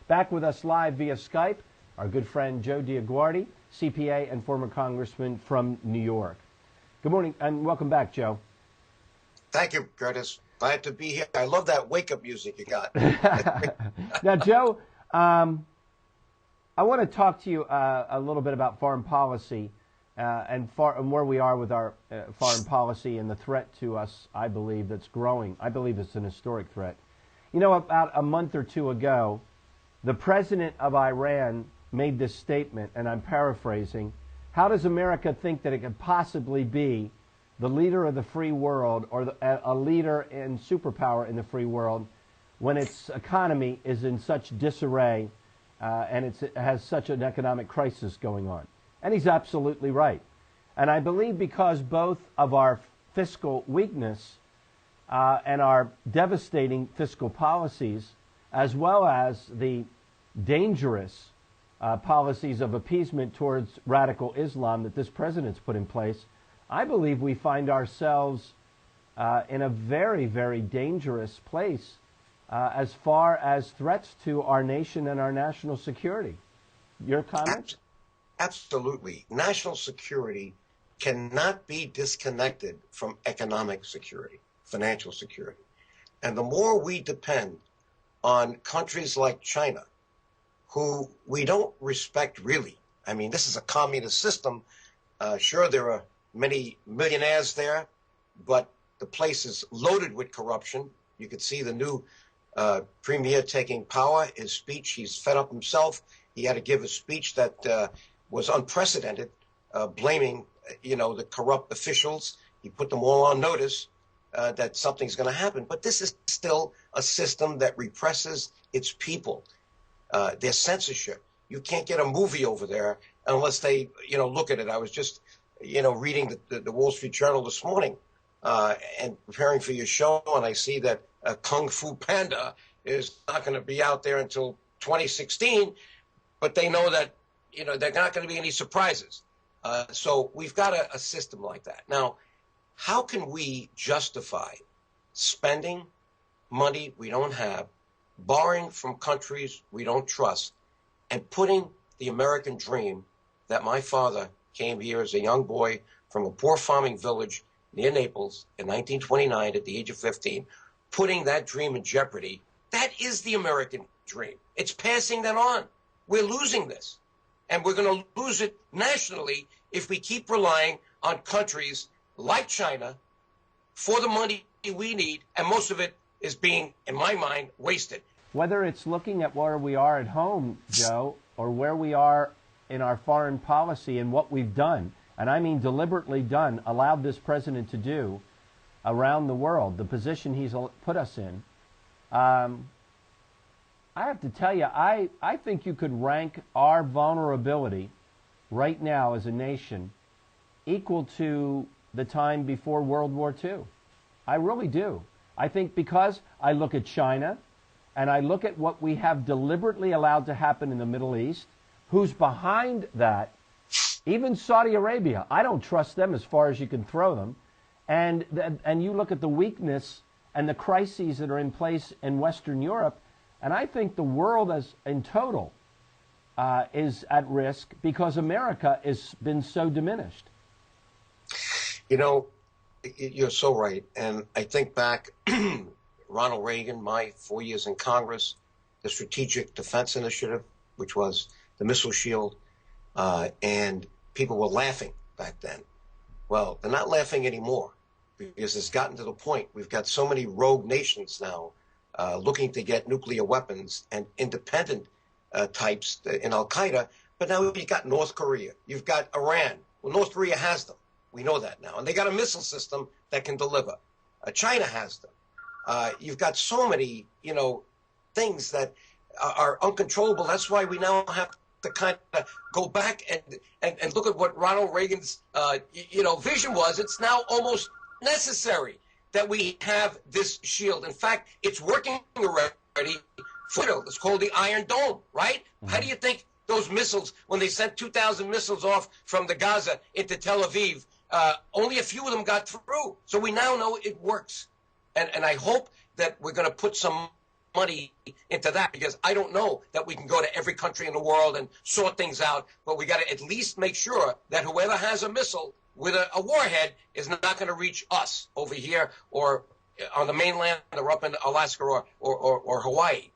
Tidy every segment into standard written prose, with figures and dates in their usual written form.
Back with us live via Skype, our good friend Joe DioGuardi, CPA and former congressman from New York. Good morning and welcome back, Joe. Thank you, Curtis. Glad to be here. I love that wake-up music you got. Now, Joe, I want to talk to you a little bit about foreign policy and where we are with our foreign policy and the threat to us, I believe, that's growing. I believe it's an historic threat. You know, about a month or two ago, the president of Iran made this statement, and I'm paraphrasing: how does America think that it could possibly be the leader of the free world or a leader and superpower in the free world when its economy is in such disarray and it has such an economic crisis going on? And he's absolutely right. And I believe because both of our fiscal weakness and our devastating fiscal policies, as well as the dangerous policies of appeasement towards radical Islam that this president's put in place, I believe we find ourselves in a very, very dangerous place as far as threats to our nation and our national security. Your comments? Absolutely. National security cannot be disconnected from economic security, financial security. And the more we depend on countries like China, who we don't respect really. I mean, this is a communist system. Sure, there are many millionaires there, but the place is loaded with corruption. You could see the new premier taking power, his speech. He's fed up himself. He had to give a speech that was unprecedented, blaming, the corrupt officials. He put them all on notice that something's going to happen. But this is still a system that represses its people. There's censorship. You can't get a movie over there unless they, look at it. I was just reading the Wall Street Journal this morning and preparing for your show, and I see that Kung Fu Panda is not going to be out there until 2016, but they know that, there are not going to be any surprises. So we've got a system like that. Now, how can we justify spending money we don't have, borrowing from countries we don't trust, and putting the American dream that my father came here as a young boy from a poor farming village near Naples in 1929 at the age of 15, putting that dream in jeopardy? That is the American dream. It's passing that on. We're losing this. And we're going to lose it nationally if we keep relying on countries like China for the money we need, and most of it is being, in my mind, wasted. Whether it's looking at where we are at home, Joe, or where we are in our foreign policy and what we've done, and I mean deliberately done, allowed this president to do around the world, the position he's put us in, I have to tell you, I think you could rank our vulnerability right now as a nation equal to the time before World War II. I really do. I think because I look at China and I look at what we have deliberately allowed to happen in the Middle East, who's behind that, even Saudi Arabia, I don't trust them as far as you can throw them. And you look at the weakness and the crises that are in place in Western Europe, and I think the world as in total is at risk because America has been so diminished. You're so right. And I think back, Ronald Reagan, my 4 years in Congress, the Strategic Defense Initiative, which was the missile shield, and people were laughing back then. Well, they're not laughing anymore because it's gotten to the point. We've got so many rogue nations now looking to get nuclear weapons and independent types in Al-Qaeda. But now you've got North Korea. You've got Iran. Well, North Korea has them. We know that now. And they got a missile system that can deliver. China has them. You've got so many, things that are uncontrollable. That's why we now have to kind of go back and look at what Ronald Reagan's, vision was. It's now almost necessary that we have this shield. In fact, it's working already. It's called the Iron Dome, right? Mm-hmm. How do you think those missiles, when they sent 2,000 missiles off from the Gaza into Tel Aviv, only a few of them got through? So we now know it works. And I hope that we're going to put some money into that, because I don't know that we can go to every country in the world and sort things out, but we got to at least make sure that whoever has a missile with a warhead is not going to reach us over here or on the mainland or up in Alaska or Hawaii.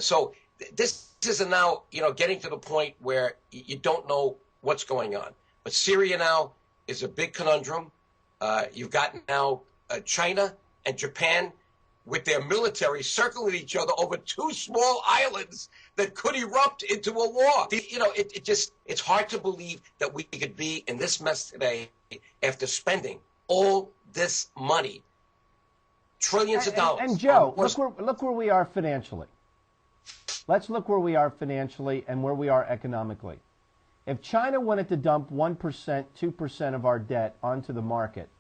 So this is now, getting to the point where you don't know what's going on. But Syria now is a big conundrum. You've got now China and Japan with their military circling each other over two small islands that could erupt into a war. It's hard to believe that we could be in this mess today after spending all this money, trillions of dollars. And Joe, look where we are financially. Let's look where we are financially and where we are economically. If China wanted to dump 1%, 2% of our debt onto the market,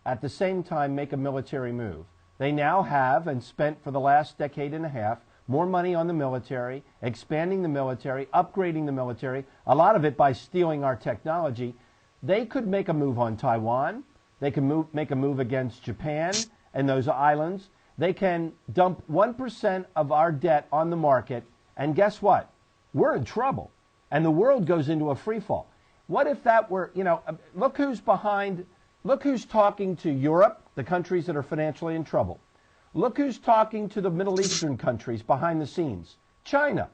at the same time make a military move, they now have and spent for the last decade and a half more money on the military, expanding the military, upgrading the military, a lot of it by stealing our technology. They could make a move on Taiwan. They can make a move against Japan and those islands. They can dump 1% of our debt on the market, and guess what? We're in trouble, and the world goes into a free fall. What if that were, look who's behind, look who's talking to Europe, the countries that are financially in trouble. Look who's talking to the Middle Eastern countries behind the scenes. China,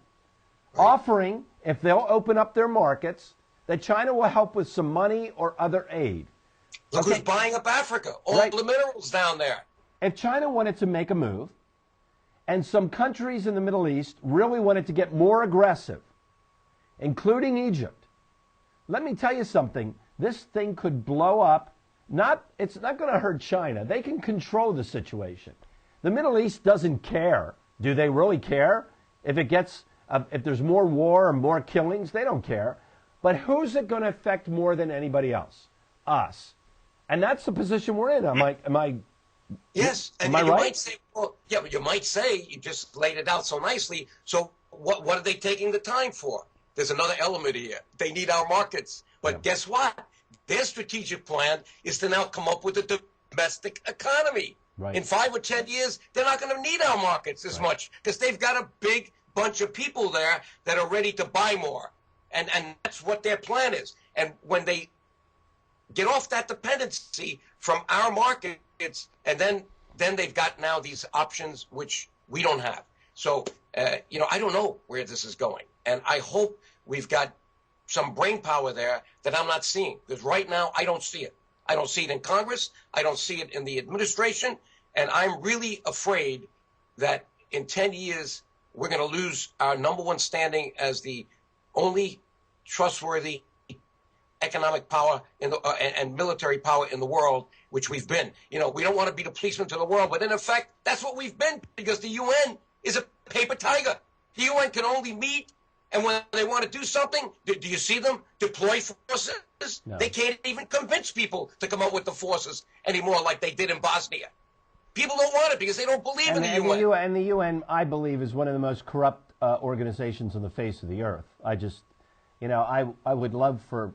offering, if they'll open up their markets, that China will help with some money or other aid. Look who's buying up Africa, all the minerals down there. If China wanted to make a move, and some countries in the Middle East really wanted to get more aggressive, including Egypt, let me tell you something. This thing could blow up. It's not going to hurt China. They can control the situation. The Middle East doesn't care. Do they really care? If there's more war or more killings, they don't care. But who's it going to affect more than anybody else? Us. And that's the position we're in. Am I Yes, and you might say, well, yeah, but you might say, you just laid it out so nicely. So what are they taking the time for? There's another element here. They need our markets. But guess what? Their strategic plan is to now come up with a domestic economy. Right. In 5 or 10 years, they're not going to need our markets as much because they've got a big bunch of people there that are ready to buy more. And that's what their plan is. And when they get off that dependency from our markets, and then they've got now these options which we don't have. So, I don't know where this is going. And I hope we've got some brain power there that I'm not seeing. Because right now, I don't see it. I don't see it in Congress. I don't see it in the administration. And I'm really afraid that in 10 years, we're going to lose our number one standing as the only trustworthy economic power and military power in the world, which we've been. We don't want to be the policeman to the world, but in effect, that's what we've been, because the UN is a paper tiger. The UN can only meet, and when they want to do something, do you see them deploy forces? No. They can't even convince people to come up with the forces anymore like they did in Bosnia. People don't want it because they don't believe in the UN. And the UN, I believe, is one of the most corrupt organizations on the face of the earth. I just, I would love for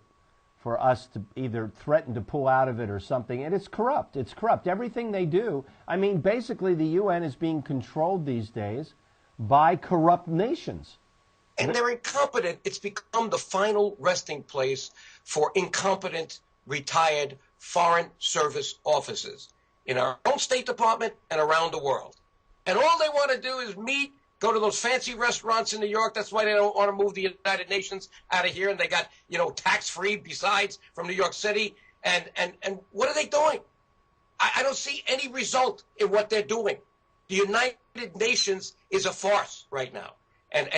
us to either threaten to pull out of it or something. And it's corrupt. It's corrupt. Everything they do. I mean, basically, the UN is being controlled these days by corrupt nations. And they're incompetent. It's become the final resting place for incompetent, retired foreign service officers in our own State Department and around the world. And all they want to do is meet, go to those fancy restaurants in New York. That's why they don't want to move the United Nations out of here. And they got, tax-free besides from New York City. And what are they doing? I don't see any result in what they're doing. The United Nations is a farce right now. And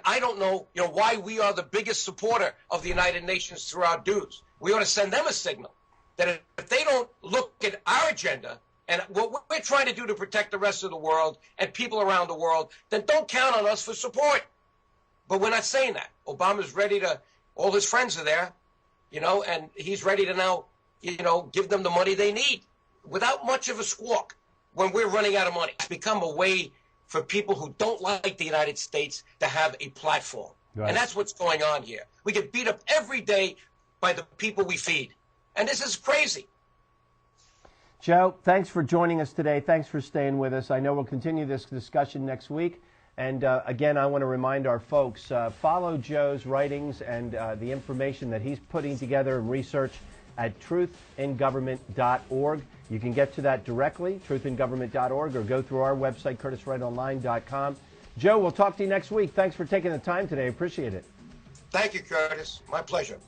I don't know, why we are the biggest supporter of the United Nations through our dues. We ought to send them a signal that if they don't look at our agenda and what we're trying to do to protect the rest of the world and people around the world, then don't count on us for support. But we're not saying that. Obama's ready to, all his friends are there, and he's ready to now, give them the money they need without much of a squawk when we're running out of money. It's become a way for people who don't like the United States to have a platform. Right. And that's what's going on here. We get beat up every day by the people we feed. And this is crazy. Joe, thanks for joining us today. Thanks for staying with us. I know we'll continue this discussion next week. And again, I want to remind our folks, follow Joe's writings and the information that he's putting together and research at truthingovernment.org. You can get to that directly, truthingovernment.org, or go through our website, curtiswrightonline.com. Joe, we'll talk to you next week. Thanks for taking the time today. Appreciate it. Thank you, Curtis. My pleasure.